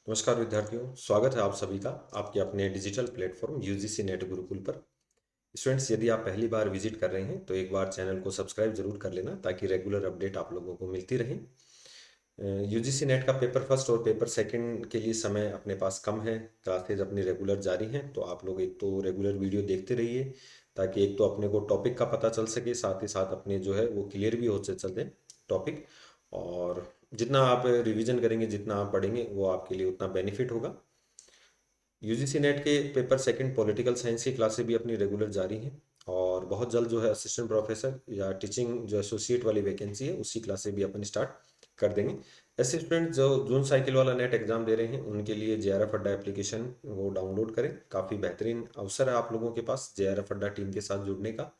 नमस्कार विद्यार्थियों, स्वागत है आप सभी का आपके अपने digital platform UGC net Gurukul पर। स्टूडेंट्स, यदि आप पहली बार विजिट कर रहे हैं तो एक बार चैनल को सब्सक्राइब जरूर कर लेना ताकि रेगुलर अपडेट आप लोगों को मिलती रहे। यूजीसी नेट का पेपर फर्स्ट और पेपर सेकंड के लिए समय अपने पास कम है। क्लासेज अपनी रेगुलर जारी हैं, तो आप लोग एक तो रेगुलर वीडियो देखते रहिए ताकि एक तो अपने को टॉपिक का पता चल सके, साथ ही साथ अपने जो है वो क्लियर भी हो चलते टॉपिक। और जितना आप रिवीजन करेंगे, जितना आप पढ़ेंगे, वो आपके लिए उतना बेनिफिट होगा। यूजीसी नेट के पेपर सेकंड पॉलिटिकल साइंस की क्लासेस भी अपनी रेगुलर जारी हैं। और बहुत जल्द जो है असिस्टेंट प्रोफेसर या टीचिंग जो एसोसिएट वाली वैकेंसी है उसकी क्लासेस भी अपन स्टार्ट कर देंगे। ऐसे स्टूडेंट जो जून साइकिल वाला नेट एग्जाम दे रहे हैं उनके लिए जेआरएफ अड्डा एप्लीकेशन वो डाउनलोड करें। काफ़ी बेहतरीन अवसर है आप लोगों के पास जेआरएफ अड्डा टीम के साथ जुड़ने का,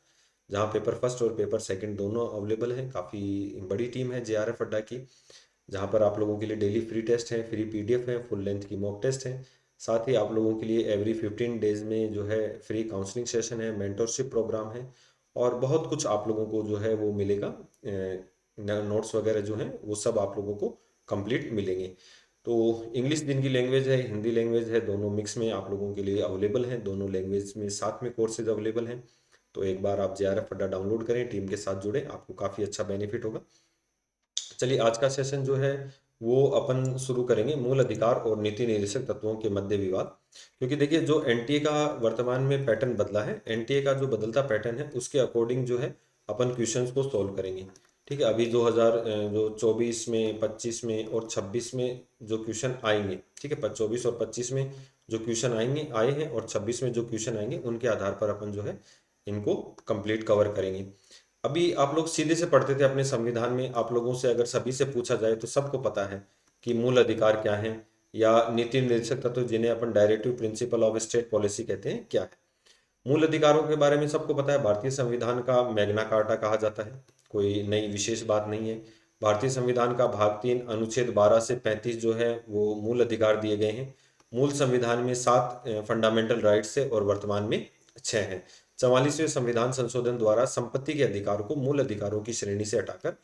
जहाँ पेपर फर्स्ट और पेपर सेकंड दोनों अवेलेबल हैं। काफ़ी बड़ी टीम है जेआरएफ अड्डा की, जहाँ पर आप लोगों के लिए डेली फ्री टेस्ट हैं, फ्री पीडीएफ है, फुल लेंथ की मॉक टेस्ट हैं। साथ ही आप लोगों के लिए एवरी 15 डेज में जो है फ्री काउंसलिंग सेशन है, मेंटरशिप प्रोग्राम है और बहुत कुछ आप लोगों को जो है वो मिलेगा। नोट्स वगैरह जो हैं वो सब आप लोगों को कंप्लीट मिलेंगे। तो इंग्लिश दिन की लैंग्वेज है, हिंदी लैंग्वेज है, दोनों मिक्स में आप लोगों के लिए अवेलेबल हैं। दोनों लैंग्वेज में साथ में कोर्सेज अवेलेबल हैं। तो एक बार आप जेआरएफ अड्डा डाउनलोड करें, टीम के साथ जुड़ें, आपको काफ़ी अच्छा बेनिफिट होगा। चलिए, आज का सेशन जो है वो अपन शुरू करेंगे मूल अधिकार और नीति निर्देशक तत्वों के मध्य विवाद। क्योंकि देखिए, जो एनटीए का वर्तमान में पैटर्न बदला है, एनटीए का जो बदलता पैटर्न है उसके अकॉर्डिंग जो है अपन क्वेश्चंस को सॉल्व करेंगे। ठीक है, अभी 2000 जो 24 में, 25 में और 26 में जो क्वेश्चन आएंगे, ठीक है, 24 और 25 में जो क्वेश्चन आएंगे आए हैं और 26 में जो क्वेश्चन आएंगे उनके आधार पर अपन जो है इनको कंप्लीट कवर करेंगे। अभी आप लोग सीधे से पढ़ते थे अपने संविधान में, आप लोगों से अगर सभी से पूछा जाए तो सबको पता है कि मूल अधिकार क्या है या नीति निर्देशक तत्व जिन्हें अपन directive principle of state policy कहते हैं क्या है। मूल अधिकारों के बारे में सबको पता है, भारतीय संविधान का मैग्ना कार्टा कहा जाता है, कोई नई विशेष बात नहीं है। भारतीय संविधान का भाग 3 अनुच्छेद 12 से 35 जो है वो मूल अधिकार दिए गए हैं। मूल संविधान में 7 फंडामेंटल राइट्स है और वर्तमान में 6 हैं। 44वें संविधान संशोधन द्वारा संपत्ति के अधिकार को मूल अधिकारों की श्रेणी से हटाकर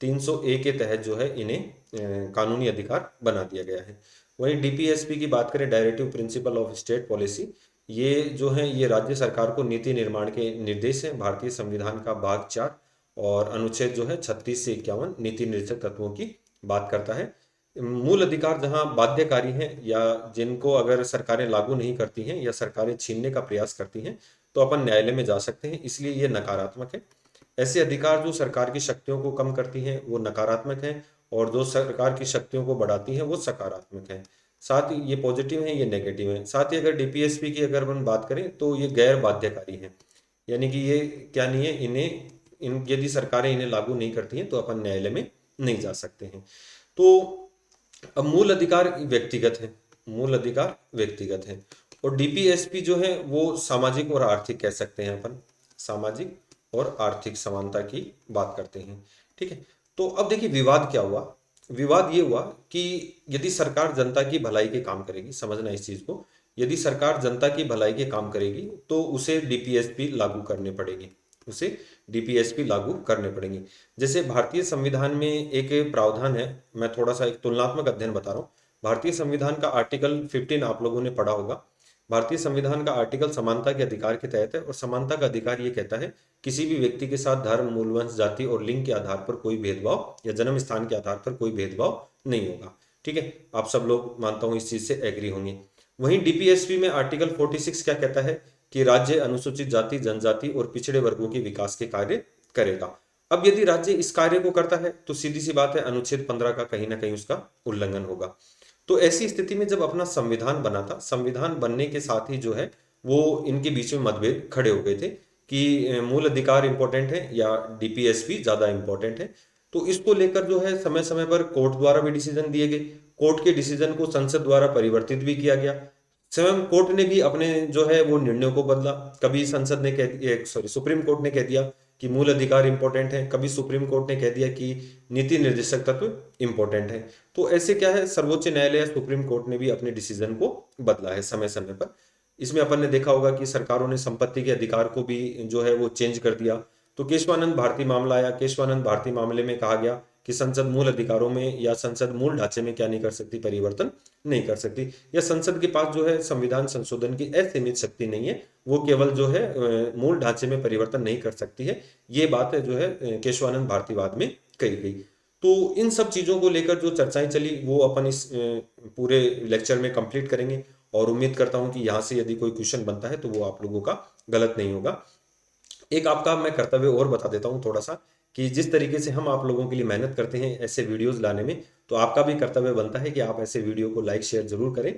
300A के तहत जो है इन्हें कानूनी अधिकार बना दिया गया है। वहीं डीपीएसपी की बात करें, directive principle of state policy, ये जो है ये राज्य सरकार को नीति निर्माण के निर्देश हैं। भारतीय संविधान का भाग 4 और अनुच्छेद जो है 36 से 51 नीति निर्देशक तत्वों की बात करता है। मूल अधिकार जहां बाध्यकारी हैं या जिनको अगर सरकारें लागू नहीं करती हैं या सरकारें छीनने का प्रयास करती हैं तो अपन न्यायालय में जा सकते हैं, इसलिए ये नकारात्मक है। ऐसे अधिकार जो सरकार की शक्तियों को कम करती हैं वो नकारात्मक हैं, और जो सरकार की शक्तियों को बढ़ाती हैं वो सकारात्मक है। साथ ही ये पॉजिटिव है, ये नेगेटिव है। साथ ही अगर डीपीएसपी की अगर अपन बात करें तो ये गैर बाध्यकारी है, यानी कि ये क्या नहीं है, इन्हें इन यदि सरकारें इन्हें लागू नहीं करती हैं तो अपन न्यायालय में नहीं जा सकते हैं। तो अब मूल अधिकार व्यक्तिगत है, मूल अधिकार व्यक्तिगत है, और डीपीएसपी जो है वो सामाजिक और आर्थिक कह सकते हैं अपन, सामाजिक और आर्थिक समानता की बात करते हैं। ठीक है, तो अब देखिए विवाद क्या हुआ। विवाद ये हुआ कि यदि सरकार जनता की भलाई के काम करेगी, समझना इस चीज को, यदि सरकार जनता की भलाई के काम करेगी तो उसे डीपीएसपी लागू करने पड़ेगी, उसे डीपीएसपी लागू करने पड़ेंगे। जैसे भारतीय संविधान में एक प्रावधान है, मैं थोड़ा सा एक तुलनात्मक अध्ययन बता रहा हूँ। भारतीय संविधान का आर्टिकल 15 आप लोगों ने पढ़ा होगा। भारतीय संविधान का आर्टिकल समानता के अधिकार के तहत है, और समानता का अधिकार ये कहता है किसी भी व्यक्ति के साथ धर्म, मूलवंश, जाति और लिंग के आधार पर कोई भेदभाव या जन्म स्थान के आधार पर कोई भेदभाव नहीं होगा। ठीक है, आप सब लोग मानता हूं इस चीज से एग्री होंगे। वहीं डीपीएसपी में आर्टिकल 46 क्या कहता है कि राज्य अनुसूचित जाति, जनजाति और पिछड़े वर्गों के विकास के कार्य करेगा। अब यदि राज्य इस कार्य को करता है तो सीधी सी बात है अनुच्छेद 15 का कहीं ना कहीं उसका उल्लंघन होगा। तो ऐसी स्थिति में जब अपना संविधान बना था, संविधान बनने के साथ ही जो है वो इनके बीच में मतभेद खड़े हो गए थे कि मूल अधिकार इंपॉर्टेंट है या डीपीएसपी ज्यादा इंपॉर्टेंट है। तो इसको लेकर जो है समय समय पर कोर्ट द्वारा भी डिसीजन दिए गए। कोर्ट के डिसीजन को संसद द्वारा परिवर्तित भी किया गया। स्वयं कोर्ट ने भी अपने जो है वो निर्णयों को बदला। कभी संसद ने कह दिया, सॉरी, सुप्रीम कोर्ट ने कह दिया कि मूल अधिकार इंपॉर्टेंट है, कभी सुप्रीम कोर्ट ने कह दिया कि नीति निर्देशक तत्व इंपॉर्टेंट है। तो ऐसे क्या है, सर्वोच्च न्यायालय या सुप्रीम कोर्ट ने भी अपने डिसीजन को बदला है समय समय पर। इसमें अपन ने देखा होगा कि सरकारों ने संपत्ति के अधिकार को भी जो है वो चेंज कर दिया। तो केशवानंद भारती मामला आया, केशवानंद भारती मामले में कहा गया कि संसद मूल अधिकारों में या संसद मूल ढांचे में क्या नहीं कर सकती, परिवर्तन नहीं कर सकती, या संसद के पास जो है संविधान संशोधन की असीमित शक्ति नहीं है, वो केवल जो है मूल ढांचे में परिवर्तन नहीं कर सकती है। ये बात है जो है केशवानंद भारतीवाद में कही गई। तो इन सब चीज़ों को लेकर जो चर्चाएं चली वो अपन इस पूरे लेक्चर में कंप्लीट करेंगे, और उम्मीद करता हूं कि यहाँ से यदि कोई क्वेश्चन बनता है तो वो आप लोगों का गलत नहीं होगा। एक आपका मैं कर्तव्य और बता देता हूँ थोड़ा सा, कि जिस तरीके से हम आप लोगों के लिए मेहनत करते हैं ऐसे वीडियोस लाने में, तो आपका भी कर्तव्य बनता है कि आप ऐसे वीडियो को लाइक शेयर जरूर करें,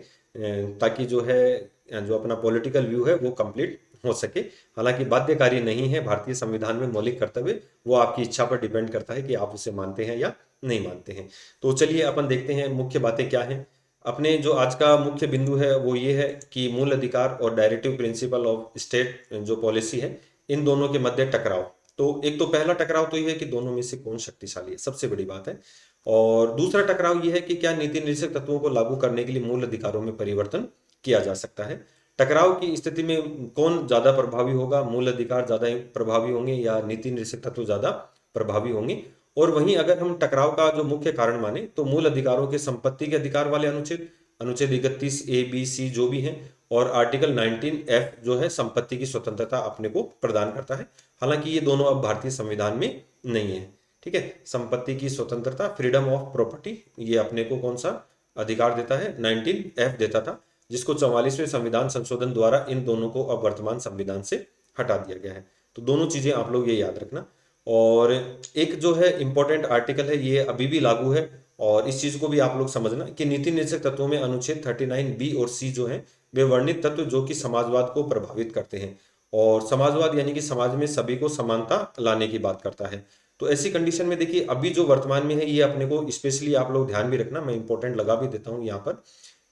ताकि जो है जो अपना पॉलिटिकल व्यू है वो कंप्लीट हो सके। हालांकि बाध्यकारी नहीं है, भारतीय संविधान में मौलिक कर्तव्य वो आपकी इच्छा पर डिपेंड करता है कि आप उसे मानते हैं या नहीं मानते हैं। तो चलिए अपन देखते हैं मुख्य बातें क्या हैं। अपने जो आज का मुख्य बिंदु है वो ये है कि मूल अधिकार और डायरेक्टिव प्रिंसिपल ऑफ स्टेट जो पॉलिसी है, इन दोनों के मध्य टकराव। तो एक तो पहला टकराव तो ये है कि दोनों में से कौन शक्तिशाली है, सबसे बड़ी बात है। और दूसरा टकराव ये है कि क्या नीति निर्देशक तत्वों को लागू करने के लिए मूल अधिकारों में परिवर्तन किया जा सकता है। टकराव की स्थिति में कौन ज्यादा प्रभावी होगा, मूल अधिकार ज्यादा प्रभावी होंगे या नीति निर्देशक तत्व ज्यादा प्रभावी होंगे। और वहीं अगर हम टकराव का जो मुख्य कारण माने तो मूल अधिकारों के संपत्ति के अधिकार वाले अनुच्छेद, अनुच्छेद 31A, B, C जो भी हैं, और आर्टिकल 19F जो है संपत्ति की स्वतंत्रता अपने को प्रदान करता है। हालांकि ये दोनों अब भारतीय संविधान में नहीं है। ठीक है, संपत्ति की स्वतंत्रता, फ्रीडम ऑफ प्रॉपर्टी, ये अपने को कौन सा अधिकार देता है, 19F देता था, जिसको 44वें संविधान संशोधन द्वारा इन दोनों को अब वर्तमान संविधान से हटा दिया गया है। तो दोनों चीजें आप लोग ये याद रखना। और एक जो है इंपॉर्टेंट आर्टिकल है, ये अभी भी लागू है, और इस चीज को भी आप लोग समझना कि नीति निर्देशक तत्वों में अनुच्छेद 39B और C जो है वे वर्णित तत्व जो कि समाजवाद को प्रभावित करते हैं, और समाजवाद यानी कि समाज में सभी को समानता लाने की बात करता है। तो ऐसी कंडीशन में देखिए अभी जो वर्तमान में है ये अपने को स्पेशली आप लोग ध्यान भी रखना, मैं इंपॉर्टेंट लगा भी देता हूँ यहाँ पर,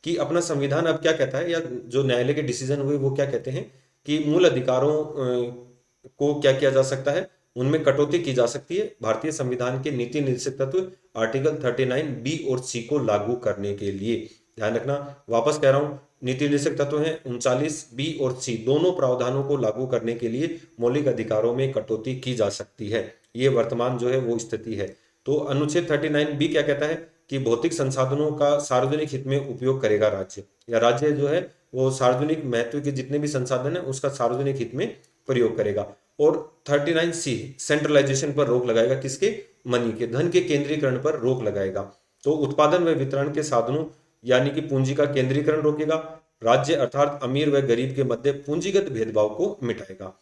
कि अपना संविधान अब क्या कहता है, या जो न्यायालय के डिसीजन हुए वो क्या कहते हैं कि मूल अधिकारों को क्या किया जा सकता है, उनमें कटौती की जा सकती है भारतीय संविधान के नीति निर्देशक तत्व आर्टिकल 39B और C को लागू करने के लिए। ध्यान रखना, वापस कह रहा हूं, नीति निर्देशक तत्व हैं 39B और C, दोनों प्रावधानों को लागू करने के लिए मौलिक अधिकारों में कटौती की जा सकती है। ये वर्तमान जो है वो स्थिति है। तो अनुच्छेद 39B क्या कहता है कि भौतिक संसाधनों का सार्वजनिक हित में उपयोग करेगा राज्य, या राज्य जो है वो सार्वजनिक महत्व के जितने भी संसाधन है उसका सार्वजनिक हित में प्रयोग करेगा। और 39C सेंट्रलाइजेशन पर रोक लगाएगा, किसके, मनी के, धन के केंद्रीकरण पर रोक लगाएगा। तो उत्पादन व वितरण के साधनों यानी कि पूंजी का केंद्रीकरण रोकेगा। राज्य अर्थात अमीर व गरीब के मध्य पूंजीगत भेदभाव को मिटाएगा।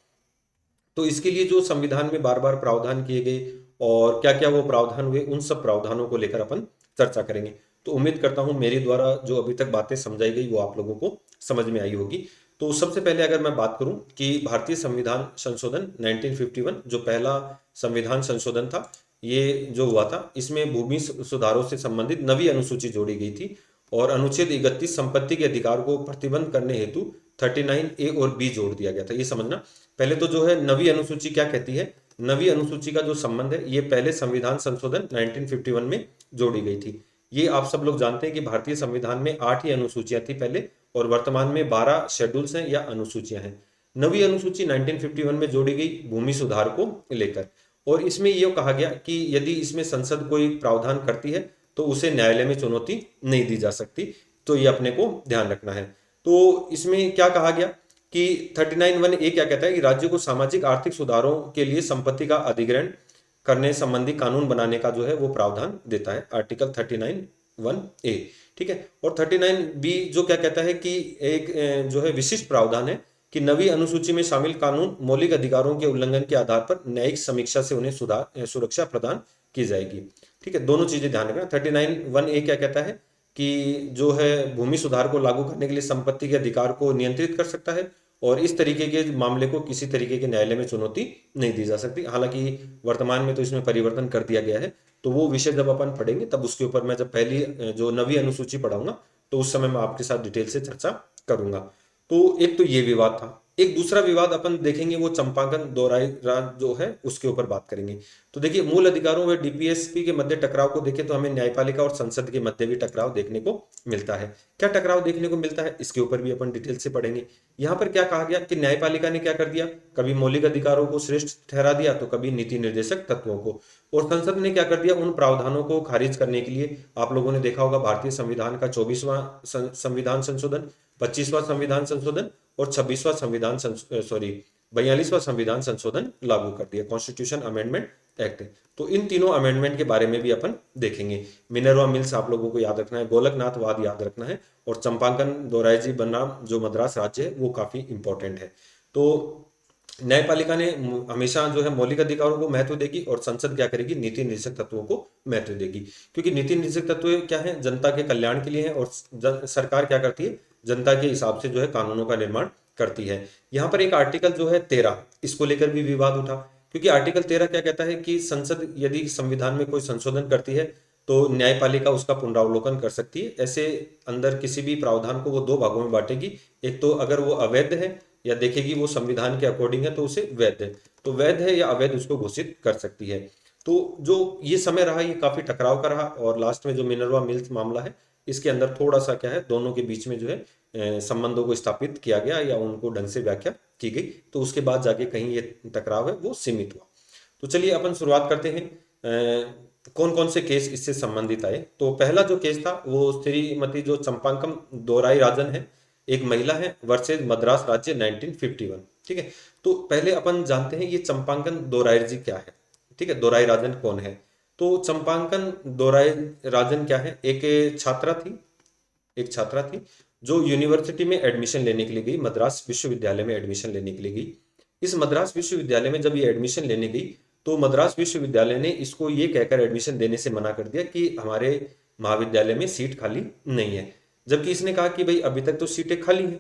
तो इसके लिए जो संविधान में बार बार प्रावधान किए गए और क्या क्या वो प्रावधान हुए, उन सब प्रावधानों को लेकर अपन चर्चा करेंगे। तो उम्मीद करता हूं मेरे द्वारा जो अभी तक बातें समझाई गई वो आप लोगों को समझ में आई होगी। तो सबसे पहले अगर मैं बात करूं कि भारतीय संविधान संशोधन 1951 जो पहला संविधान संशोधन था, ये जो हुआ था, इसमें भूमि सुधारों से संबंधित नवी अनुसूची जोड़ी गई थी, और अनुच्छेद 31 संपत्ति के अधिकार को प्रतिबंध करने हेतु 39A और B जोड़ दिया गया था। ये समझना, पहले तो जो है नवी अनुसूची क्या कहती है, नवी अनुसूची का जो संबंध है ये पहले संविधान संशोधन 1951 में जोड़ी गई थी। ये आप सब लोग जानते हैं कि भारतीय संविधान में 8 ही अनुसूचियां थी पहले, और वर्तमान में 12 शेड्यूल्स हैं या अनुसूचियां हैं। नवी अनुसूची 1951 में जोड़ी गई भूमि सुधार को लेकर, और इसमें यह कहा गया कि यदि इसमें संसद कोई प्रावधान करती है तो उसे न्यायालय में चुनौती नहीं दी जा सकती। तो ये अपने को ध्यान रखना है। तो इसमें क्या कहा गया कि 39(1)(a) क्या कहता है कि राज्य को सामाजिक आर्थिक सुधारों के लिए संपत्ति का अधिग्रहण करने संबंधी कानून बनाने का जो है वो प्रावधान देता है, आर्टिकल 39(1)(a). ठीक है, और 39B जो क्या कहता है कि एक जो है विशिष्ट प्रावधान है कि नवी अनुसूची में शामिल कानून मौलिक अधिकारों के उल्लंघन के आधार पर न्यायिक समीक्षा से उन्हें सुरक्षा प्रदान की जाएगी। ठीक है, दोनों चीजें ध्यान रखना। 39(1)(a) क्या कहता है कि जो है भूमि सुधार को लागू करने के लिए संपत्ति के अधिकार को नियंत्रित कर सकता है, और इस तरीके के मामले को किसी तरीके के न्यायालय में चुनौती नहीं दी जा सकती। हालांकि वर्तमान में तो इसमें परिवर्तन कर दिया गया है, तो वो विषय जब अपन पढ़ेंगे तब उसके ऊपर मैं जब पहली जो नवी अनुसूची पढ़ाऊंगा तो उस समय मैं आपके साथ डिटेल से चर्चा करूंगा। तो एक तो ये विवाद था। एक दूसरा विवाद अपन देखेंगे, वो चंपाकन दोहराई राज जो है उसके ऊपर बात करेंगे। तो देखिए, मूल अधिकारों व डीपीएसपी के मध्य टकराव को देखें तो हमें न्यायपालिका और संसद के मध्य भी टकराव देखने को मिलता है। क्या टकराव देखने को मिलता है, इसके ऊपर भी अपन डिटेल से पढ़ेंगे। यहाँ पर क्या कहा गया कि न्यायपालिका ने क्या कर दिया, कभी मौलिक अधिकारों को श्रेष्ठ ठहरा दिया तो कभी नीति निर्देशक तत्वों को, और संसद ने क्या कर दिया, उन प्रावधानों को खारिज करने के लिए। आप लोगों ने देखा होगा भारतीय संविधान का 24वां संविधान संशोधन, 25वां संविधान संशोधन और 26वां संविधान 42वां संविधान संशोधन लागू कर दिया, कॉन्स्टिट्यूशन अमेंडमेंट एक्ट। तो इन तीनों अमेंडमेंट के बारे में भी अपन देखेंगे। मिनर्वा मिल्स आप लोगों को याद रखना है, गोलकनाथ वाद याद रखना है, और चंपाकन दोरायजी बनाम जो मद्रास राज्य है वो काफी इंपॉर्टेंट है। तो न्यायपालिका ने हमेशा जो है मौलिक अधिकारों को महत्व देगी, और संसद क्या करेगी, नीति निर्देशक तत्वों को महत्व देगी। क्योंकि नीति निर्देशक तत्व क्या है, जनता के कल्याण के लिए है, और सरकार क्या करती है, जनता के हिसाब से जो है कानूनों का निर्माण करती है। यहाँ पर एक आर्टिकल जो है 13, इसको लेकर भी विवाद उठा, क्योंकि आर्टिकल 13 क्या कहता है कि संसद यदि संविधान में कोई संशोधन करती है तो न्यायपालिका उसका पुनरावलोकन कर सकती है। ऐसे अंदर किसी भी प्रावधान को वो दो भागों में बांटेगी, एक तो अगर वो अवैध है या देखेगी वो संविधान के अकॉर्डिंग है तो उसे वैध है, तो वैध है या अवैध उसको घोषित कर सकती है। तो जो ये समय रहा ये काफी टकराव का रहा, और लास्ट में जो मिनर्वा मिल्स मामला है इसके अंदर थोड़ा सा क्या है, दोनों के बीच में जो है संबंधों को स्थापित किया गया या उनको ढंग से व्याख्या की गई, तो उसके बाद जाके कहीं ये टकराव है वो सीमित हुआ। तो चलिए अपन शुरुआत करते हैं, कौन कौन से केस इससे संबंधित आए। तो पहला जो केस था वो श्रीमती जो चंपाकम दोराई राजन है, एक महिला है, वर्सेज मद्रास राज्य 1951। ठीक है, तो पहले अपन जानते हैं ये चंपाकन दोराई जी क्या है। ठीक है, दोराई राजन कौन है। तो चंपाकन दोराई राजन क्या है, एक छात्रा थी, एक छात्रा थी जो यूनिवर्सिटी में एडमिशन लेने के लिए गई, मद्रास विश्वविद्यालय में एडमिशन लेने के लिए गई। इस मद्रास विश्वविद्यालय में जब ये एडमिशन लेने गई तो मद्रास विश्वविद्यालय ने इसको ये कहकर एडमिशन देने से मना कर दिया कि हमारे महाविद्यालय में सीट खाली नहीं है, जबकि इसने कहा कि भाई अभी तक तो सीटें खाली हैं।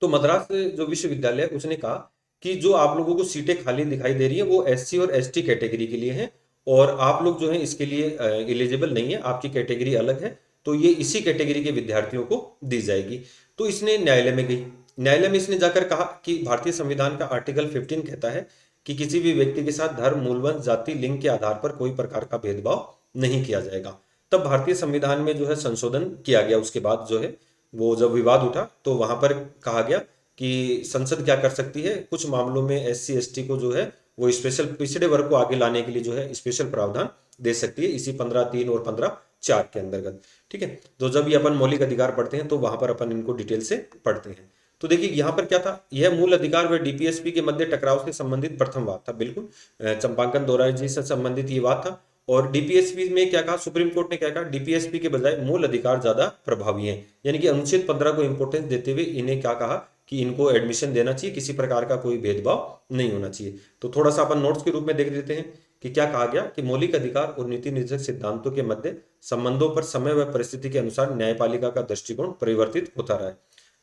तो मद्रास जो विश्वविद्यालय है उसने कहा कि जो आप लोगों को सीटें खाली दिखाई दे रही है वो एससी और एसटी कैटेगरी के लिए हैं, और आप लोग जो है इसके लिए एलिजिबल नहीं है, आपकी कैटेगरी अलग है, तो ये इसी कैटेगरी के विद्यार्थियों को दी जाएगी। तो इसने न्यायालय में गई, न्यायालय में इसने जाकर कहा कि भारतीय संविधान का आर्टिकल 15 कहता है कि किसी भी व्यक्ति के साथ धर्म, मूलवंश, जाति, लिंग के आधार पर कोई प्रकार का भेदभाव नहीं किया जाएगा। तब भारतीय संविधान में जो है संशोधन किया गया, उसके बाद जो है वो जब विवाद उठा तो वहां पर कहा गया कि संसद क्या कर सकती है, कुछ मामलों में एससी एसटी को जो है वो स्पेशल पिछड़े वर्ग को आगे लाने के लिए जो है स्पेशल प्रावधान दे सकती है, इसी 15(3) और 15(4) के अंतर्गत। ठीक है, तो जब ये अपन मौलिक अधिकार पढ़ते हैं तो वहां पर अपन इनको डिटेल से पढ़ते हैं। तो देखिए यहाँ पर क्या था, यह मूल अधिकार व डीपीएसपी के मध्य टकराव से संबंधित प्रथम वाद था। बिल्कुल चंपाकन दोराई जी से संबंधित ये वाद था। और डीपीएसपी में क्या कहा, सुप्रीम कोर्ट ने क्या कहा, डीपीएसपी के बजाय मूल अधिकार ज्यादा प्रभावी हैं, यानी कि अनुच्छेद 15 को इंपोर्टेंस देते हुए इन्हें क्या कहा कि इनको एडमिशन देना चाहिए, किसी प्रकार का कोई भेदभाव नहीं होना चाहिए। तो थोड़ा सा अपन नोट्स के रूप में देख लेते हैं कि क्या कहा गया कि मौलिक अधिकार और नीति निर्देशक सिद्धांतों के मध्य संबंधों पर समय व परिस्थिति के अनुसार न्यायपालिका का दृष्टिकोण परिवर्तित होता रहा है।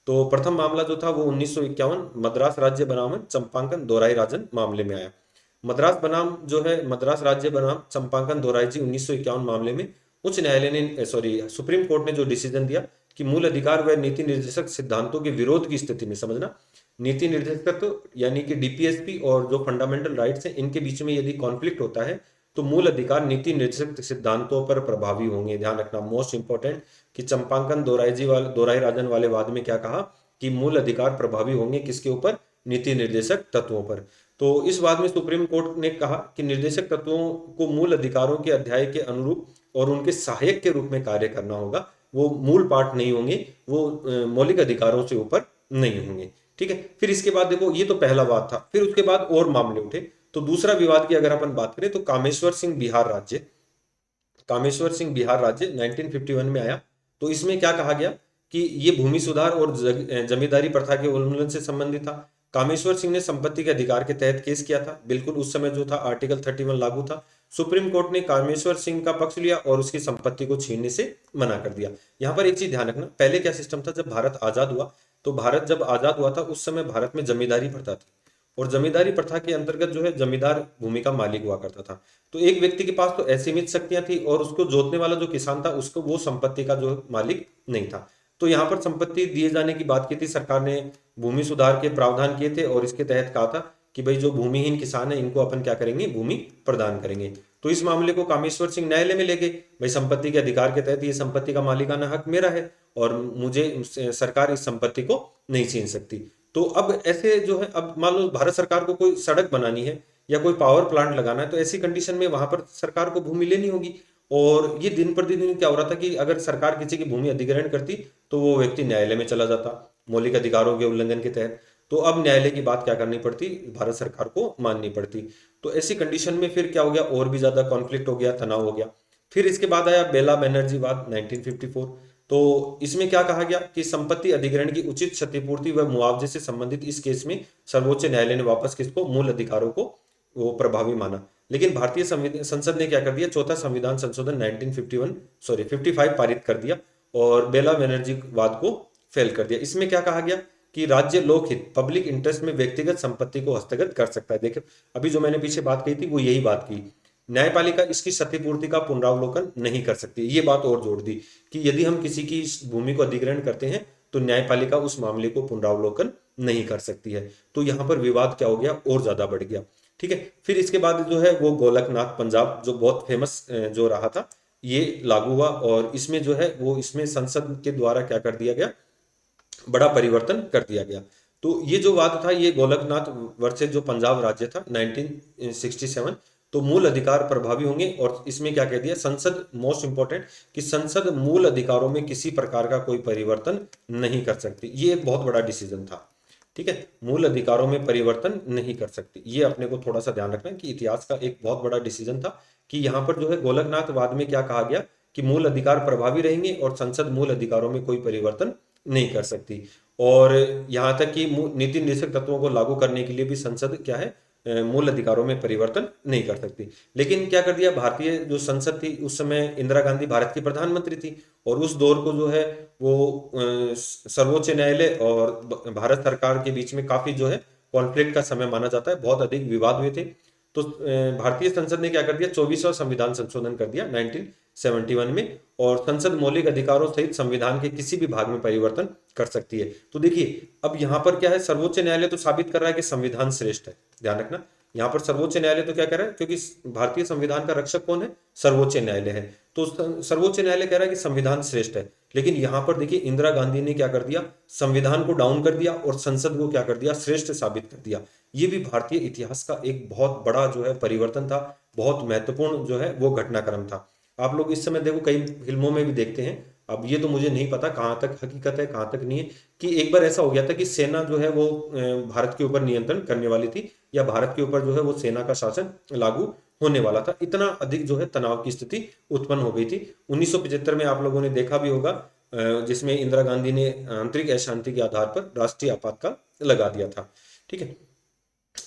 तो प्रथम मामला जो था वो 1951 मद्रास राज्य बनाम चंपाकन दोराई राजन मामले में आया। मद्रास बनाम जो है मद्रास राज्य बनाम चंपाकन दोराई जी 1951 मामले में उच्च न्यायालय ने सुप्रीम कोर्ट ने जो डिसीजन दिया कि मूल अधिकार व नीति निर्देशक सिद्धांतों के विरोध की स्थिति में, समझना, नीति निर्देशक तो यानी कि डीपीएसपी और जो फंडामेंटल राइट्स हैं इनके बीच में यदि कॉन्फ्लिक्ट होता है तो मूल अधिकार नीति निर्देशक सिद्धांतों पर प्रभावी होंगे। ध्यान रखना, मोस्ट इंपॉर्टेंट, कि चंपाकन दोराई राजन वाले वाद में क्या कहा कि मूल अधिकार प्रभावी होंगे किसके ऊपर, नीति निर्देशक तत्वों पर। तो इस वाद में सुप्रीम कोर्ट ने कहा कि निर्देशक तत्वों को मूल अधिकारों के अध्याय के अनुरूप और उनके सहायक के रूप में कार्य करना होगा, वो मूल पाठ नहीं होंगे, वो मौलिक अधिकारों से ऊपर नहीं होंगे। ठीक है, फिर इसके बाद देखो ये तो पहला वाद था, फिर उसके बाद और मामले उठे। तो दूसरा विवाद की अगर अपन बात करें तो कामेश्वर सिंह बिहार राज्य, कामेश्वर सिंह बिहार राज्य 1951 में आया। तो इसमें क्या कहा गया कि ये भूमि सुधार और जमींदारी प्रथा के उल्लंघन से संबंधित था। कामेश्वर सिंह ने संपत्ति के अधिकार के तहत केस किया था। बिल्कुल उस समय जो था आर्टिकल 31 लागू था। सुप्रीम कोर्ट ने कामेश्वर सिंह का पक्ष लिया और उसकी संपत्ति को छीनने से मना कर दिया। यहाँ पर एक चीज ध्यान रखना, पहले क्या सिस्टम था, जब भारत आजाद हुआ तो भारत जब आजाद हुआ था उस समय भारत में जमींदारी प्रथा थी, और जमींदारी प्रथा के अंतर्गत जो है जमींदार भूमि का मालिक हुआ करता था। तो एक व्यक्ति के पास तो असीमित शक्तियां थी और उसको जोतने वाला जो किसान था उसको वो संपत्ति का जो मालिक नहीं था। तो यहाँ पर संपत्ति दिए जाने की बात की थी, सरकार ने भूमि सुधार के प्रावधान किए थे और इसके तहत कहा था कि भाई जो भूमिहीन किसान है इनको अपन क्या करेंगे, भूमि प्रदान करेंगे। तो इस मामले को कामेश्वर सिंह न्यायालय में ले गए, भाई संपत्ति के अधिकार के तहत ये संपत्ति का मालिकाना हक मेरा है और मुझे सरकार इस संपत्ति को नहीं छीन सकती। तो अब ऐसे जो है, अब मान लो भारत सरकार को कोई सड़क बनानी है या कोई पावर प्लांट लगाना है, तो ऐसी कंडीशन में वहां पर सरकार को भूमि लेनी होगी। और ये दिन प्रतिदिन क्या हो रहा था कि अगर सरकार किसी की भूमि अधिग्रहण करती तो वो व्यक्ति न्यायालय में चला जाता मौलिक अधिकारों के उल्लंघन के तहत। तो अब न्यायालय की बात क्या करनी पड़ती, भारत सरकार को माननी पड़ती। तो ऐसी कंडीशन में फिर क्या हो गया, और भी ज्यादा कॉन्फ्लिक्ट हो गया, तनाव हो गया। फिर इसके बाद आया बेला बनर्जी वाद 1954। तो इसमें क्या कहा गया कि संपत्ति अधिग्रहण की उचित क्षतिपूर्ति व मुआवजे से संबंधित इस केस में सर्वोच्च न्यायालय ने वापस किसको, मूल अधिकारों को वो प्रभावी माना। लेकिन भारतीय संसद ने क्या कर दिया, चौथा संविधान संशोधन 55 पारित कर दिया और बेला बनर्जी वाद को फेल कर दिया। इसमें क्या कहा गया कि राज्य लोकहित पब्लिक इंटरेस्ट में व्यक्तिगत संपत्ति को हस्तगत कर सकता है। देखिए अभी जो मैंने पीछे बात कही थी वो यही बात की, न्यायपालिका इसकी क्षतिपूर्ति का पुनरावलोकन नहीं कर सकती। ये बात और जोड़ दी कि यदि हम किसी की भूमि को अधिग्रहण करते हैं तो न्यायपालिका उस मामले को पुनरावलोकन नहीं कर सकती है। तो यहाँ पर विवाद क्या हो गया, और ज्यादा बढ़ गया। ठीक है, फिर इसके बाद जो है वो गोलकनाथ पंजाब जो बहुत फेमस जो रहा था, ये लागू हुआ और इसमें जो है वो इसमें संसद के द्वारा क्या कर दिया गया, बड़ा परिवर्तन कर दिया गया। तो ये जो वाद था ये गोलकनाथ वर्सेस जो पंजाब राज्य था 1967, तो मूल अधिकार प्रभावी होंगे। और इसमें क्या कह दिया, संसद, मोस्ट इंपॉर्टेंट, कि संसद मूल अधिकारों में किसी प्रकार का कोई परिवर्तन नहीं कर सकती। ये एक बहुत बड़ा डिसीजन था। ठीक है, मूल अधिकारों में परिवर्तन नहीं कर सकती, ये अपने को थोड़ा सा ध्यान रखना है कि इतिहास का एक बहुत बड़ा डिसीजन था कि यहाँ पर जो है गोलकनाथ वाद में क्या कहा गया कि मूल अधिकार प्रभावी रहेंगे और संसद मूल अधिकारों में कोई परिवर्तन नहीं कर सकती। और यहाँ तक कि नीति निर्देशक तत्वों को लागू करने के लिए भी संसद क्या है, मूल अधिकारों में परिवर्तन नहीं कर सकती। लेकिन क्या कर दिया, भारतीय जो संसद थी उस समय इंदिरा गांधी भारत की प्रधानमंत्री थी और उस दौर को जो है वो सर्वोच्च न्यायालय और भारत सरकार के बीच में काफी जो है कॉन्फ्लिक्ट का समय माना जाता है, बहुत अधिक विवाद हुए थे। तो भारतीय संसद ने क्या कर दिया, 24वां संविधान संशोधन कर दिया 1971 में, और संसद मौलिक अधिकारों सहित संविधान के किसी भी भाग में परिवर्तन कर सकती है। तो देखिए अब यहाँ पर क्या है, सर्वोच्च न्यायालय तो साबित कर रहा है कि संविधान श्रेष्ठ है, ध्यान रखना यहाँ पर सर्वोच्च न्यायालय तो क्या कह रहा है, क्योंकि भारतीय संविधान का रक्षक कौन है, सर्वोच्च न्यायालय है। तो सर्वोच्च न्यायालय कह रहा है कि संविधान श्रेष्ठ है। लेकिन यहाँ पर देखिए इंदिरा गांधी ने क्या कर दिया, संविधान को डाउन कर दिया और संसद को क्या कर दिया, श्रेष्ठ साबित कर दिया। ये भी भारतीय इतिहास का एक बहुत बड़ा जो है परिवर्तन था, बहुत महत्वपूर्ण जो है वो घटनाक्रम था। आप लोग इस समय देखो कई फिल्मों में भी देखते हैं, अब ये तो मुझे नहीं पता कहाँ तक हकीकत है कहाँ तक नहीं है, कि एक बार ऐसा हो गया था कि सेना जो है वो भारत के ऊपर नियंत्रण करने वाली थी, या भारत के ऊपर जो है वो सेना का शासन लागू होने वाला था। इतना अधिक जो है तनाव की स्थिति उत्पन्न हो गई थी। 1975 में आप लोगों ने देखा भी होगा, जिसमें इंदिरा गांधी ने आंतरिक अशांति के आधार पर राष्ट्रीय आपातकाल लगा दिया था। ठीक है,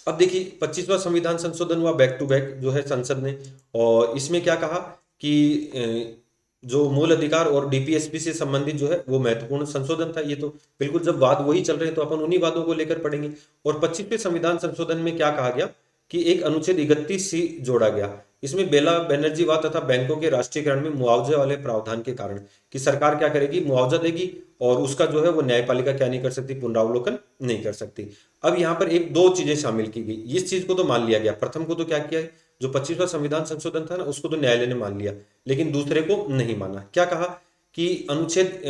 अब देखिए 25वां संविधान संशोधन हुआ बैक टू बैक जो है संसद ने, और इसमें क्या कहा कि जो मूल अधिकार और डीपीएसपी से संबंधित जो है वो महत्वपूर्ण संशोधन था। ये तो बिल्कुल जब वाद वही चल रहे हैं तो अपन उन्हीं वादों को लेकर पढ़ेंगे। और 25वें संविधान संशोधन में क्या कहा गया कि एक अनुच्छेद 31C जोड़ा गया। इसमें बेला बनर्जी वाद तथा बैंकों के राष्ट्रीयकरण में मुआवजे वाले प्रावधान के कारण कि सरकार क्या करेगी, मुआवजा देगी और उसका जो है वो न्यायपालिका क्या नहीं कर सकती, पुनरावलोकन नहीं कर सकती। अब यहाँ पर एक दो चीजें शामिल की गई, इस चीज को तो मान लिया गया, प्रथम को तो क्या किया है, जो 25वां संविधान संशोधन था ना उसको तो न्यायालय ने मान लिया, लेकिन दूसरे को नहीं माना। क्या कहा कि अनुच्छेद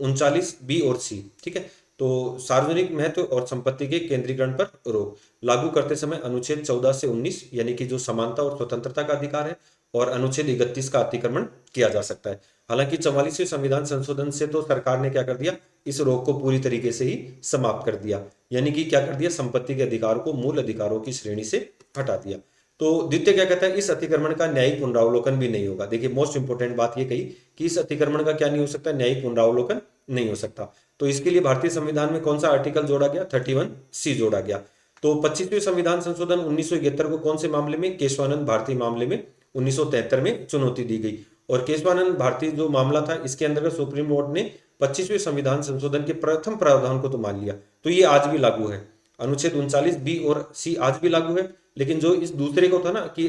39B और C, ठीक है, तो सार्वजनिक महत्व और संपत्ति के केंद्रीकरण पर रोक लागू करते समय अनुच्छेद 14 से 19 यानी कि जो समानता और स्वतंत्रता का अधिकार है, और अनुच्छेद 31 का अतिक्रमण किया जा सकता है। हालांकि 44वें संविधान संशोधन से तो सरकार ने क्या कर दिया, इस रोक को पूरी तरीके से ही समाप्त कर दिया, यानी कि क्या कर दिया, संपत्ति के अधिकार को मूल अधिकारों की श्रेणी से हटा दिया। तो द्वितीय क्या कहता है, इस अतिक्रमण का न्यायिक पुनरावलोकन भी नहीं होगा। देखिए मोस्ट इंपोर्टेंट बात ये कही कि इस अतिक्रमण का क्या नहीं हो सकता, न्यायिक पुनरावलोकन नहीं हो सकता। तो इसके लिए भारतीय संविधान में कौन सा आर्टिकल जोड़ा गया, 31C जोड़ा गया। तो 25वें संविधान संशोधन 1971 को कौन से मामले में, केशवानंद भारती मामले में 1973 में चुनौती दी गई। और केशवानंद भारती जो मामला था इसके अंतर्गत सुप्रीम कोर्ट ने 25वें संविधान संशोधन के प्रथम प्रावधान को तो मान लिया, तो ये आज भी लागू है। अनुच्छेद 39B और C आज भी लागू है, लेकिन जो इस दूसरे को था ना कि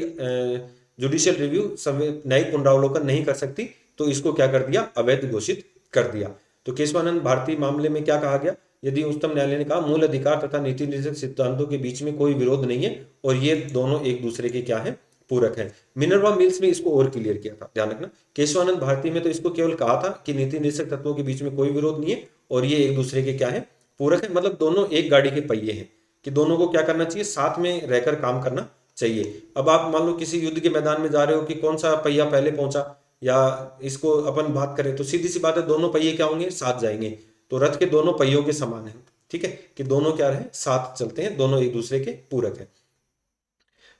जुडिशियल रिव्यू न्यायिक पुनरावलोकन नहीं कर सकती, तो इसको क्या कर दिया, अवैध घोषित कर दिया। तो केशवानंद भारती मामले में क्या कहा गया, यदि उच्चतम न्यायालय ने कहा मूल अधिकार तथा नीति निर्देशक सिद्धांतों के बीच में कोई विरोध नहीं है और ये दोनों एक दूसरे के क्या है, पूरक है। मिनर्वा मिल्स में इसको और क्लियर किया था, ध्यान रखना। केशवानंद भारती में तो इसको केवल कहा था कि नीति निर्देशक तत्वों के बीच में कोई विरोध नहीं है और ये एक दूसरे के क्या है, पूरक है, मतलब दोनों एक गाड़ी के पहिए हैं कि दोनों को क्या करना चाहिए, साथ में रहकर काम करना चाहिए। अब आप मान लो किसी युद्ध के मैदान में जा रहे हो कि कौन सा पहिया पहले पहुंचा, या इसको अपन बात करें तो सीधी सी बात है, दोनों पहिए क्या होंगे, साथ जाएंगे। तो रथ के दोनों पहियों के समान है, ठीक है, कि दोनों क्या रहे, साथ चलते हैं, दोनों एक दूसरे के पूरक है।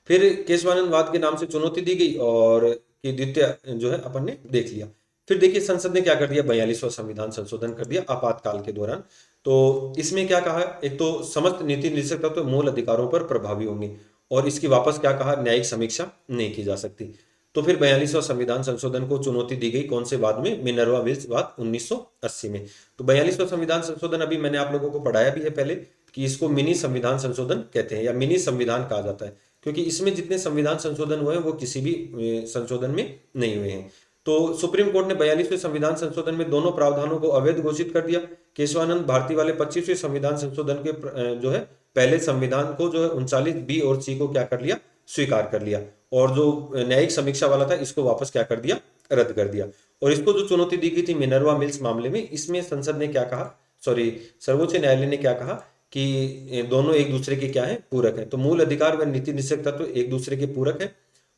फिर केशवानंदवाद के नाम से चुनौती दी गई और कि द्वितीय जो है अपन ने देख लिया। फिर देखिए संसद ने क्या कर दिया, 42वां संविधान संशोधन कर दिया आपातकाल के दौरान। तो इसमें क्या कहा, एक तो समस्त नीति निर्देशक तत्व मूल अधिकारों पर प्रभावी होंगे और इसकी वापस क्या कहा, न्यायिक समीक्षा नहीं की जा सकती। तो फिर 42वां संविधान संशोधन को चुनौती दी गई, कौन से वाद में, मिनर्वा मिल्स वाद 1980 में। तो 42वां संविधान संशोधन अभी मैंने आप लोगों को पढ़ाया भी है पहले कि इसको मिनी संविधान संशोधन कहते हैं या मिनी संविधान कहा जाता है, क्योंकि इसमें जितने संविधान संशोधन हुए हैं वो किसी भी संशोधन में नहीं हुए हैं। तो सुप्रीम कोर्ट ने 42वें संविधान संशोधन में दोनों प्रावधानों को अवैध घोषित कर दिया। केशवानंद भारती वाले 25वें संविधान संशोधन के जो है पहले संविधान को जो है 39 बी और सी को क्या कर लिया, स्वीकार कर लिया, और जो न्यायिक समीक्षा वाला था इसको वापस क्या कर दिया, रद्द कर दिया। और इसको जो चुनौती दी गई थी मिनर्वा मिल्स मामले में, इसमें संसद ने क्या कहा, सॉरी सर्वोच्च न्यायालय ने क्या कहा कि दोनों एक दूसरे के क्या है, पूरक है। तो मूल अधिकार व नीति निषेध तत्व एक दूसरे के पूरक है।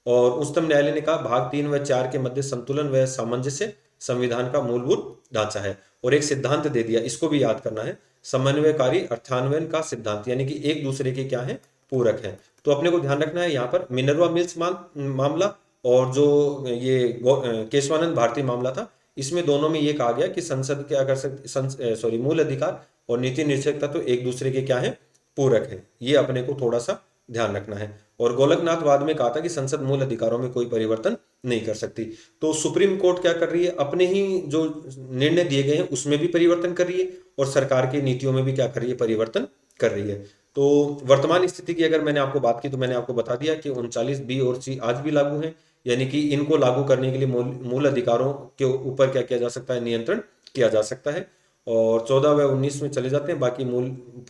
और उच्चतम न्यायालय ने कहा भाग 3 व 4 के मध्य संतुलन व सामंजस्य संविधान का मूलभूत ढांचा है। और एक सिद्धांत दे दिया, इसको भी याद करना है, समन्वयकारी अर्थान्वयन का सिद्धांत, यानी कि एक दूसरे के क्या है, पूरक है। तो अपने को ध्यान रखना है यहाँ पर मिनर्वा मिल्स मामला और जो ये केशवानंद भारती मामला था, इसमें दोनों में ये कहा गया कि संसद क्या कर सकती, सॉरी मूल अधिकार और नीति निषेध तत्व एक दूसरे के क्या है, पूरक है। ये अपने को थोड़ा सा ध्यान रखना है। और गोलकनाथवाद में कहा था कि संसद मूल अधिकारों में कोई परिवर्तन नहीं कर सकती। तो सुप्रीम कोर्ट क्या कर रही है, अपने ही जो निर्णय दिए गए हैं उसमें भी परिवर्तन कर रही है और सरकार की नीतियों में भी क्या कर रही है, परिवर्तन कर रही है। तो वर्तमान स्थिति की अगर मैंने आपको बात की तो मैंने आपको बता दिया कि 39 बी और सी आज भी लागू हैं, यानी कि इनको लागू करने के लिए मूल अधिकारों के ऊपर क्या किया जा सकता है, नियंत्रण किया जा सकता है। और 14 व 19 में चले जाते हैं, बाकी मूल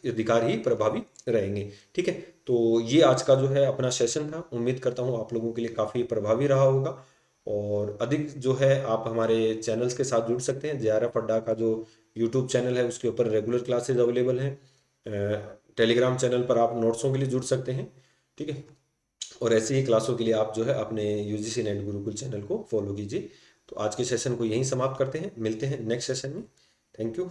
अधिकार ही प्रभावी रहेंगे, ठीक है। तो ये आज का जो है अपना सेशन था, उम्मीद करता हूँ आप लोगों के लिए काफ़ी प्रभावी रहा होगा। और अधिक जो है आप हमारे चैनल्स के साथ जुड़ सकते हैं। JRF अड्डा का जो यूट्यूब चैनल है उसके ऊपर रेगुलर क्लासेज अवेलेबल हैं। टेलीग्राम चैनल पर आप नोट्सों के लिए जुड़ सकते हैं, ठीक है। और ऐसी ही क्लासों के लिए आप जो है अपने UGC नेट गुरुकुल चैनल को फॉलो कीजिए। तो आज के सेशन को यहीं समाप्त करते हैं, मिलते हैं नेक्स्ट सेशन में। Thank you.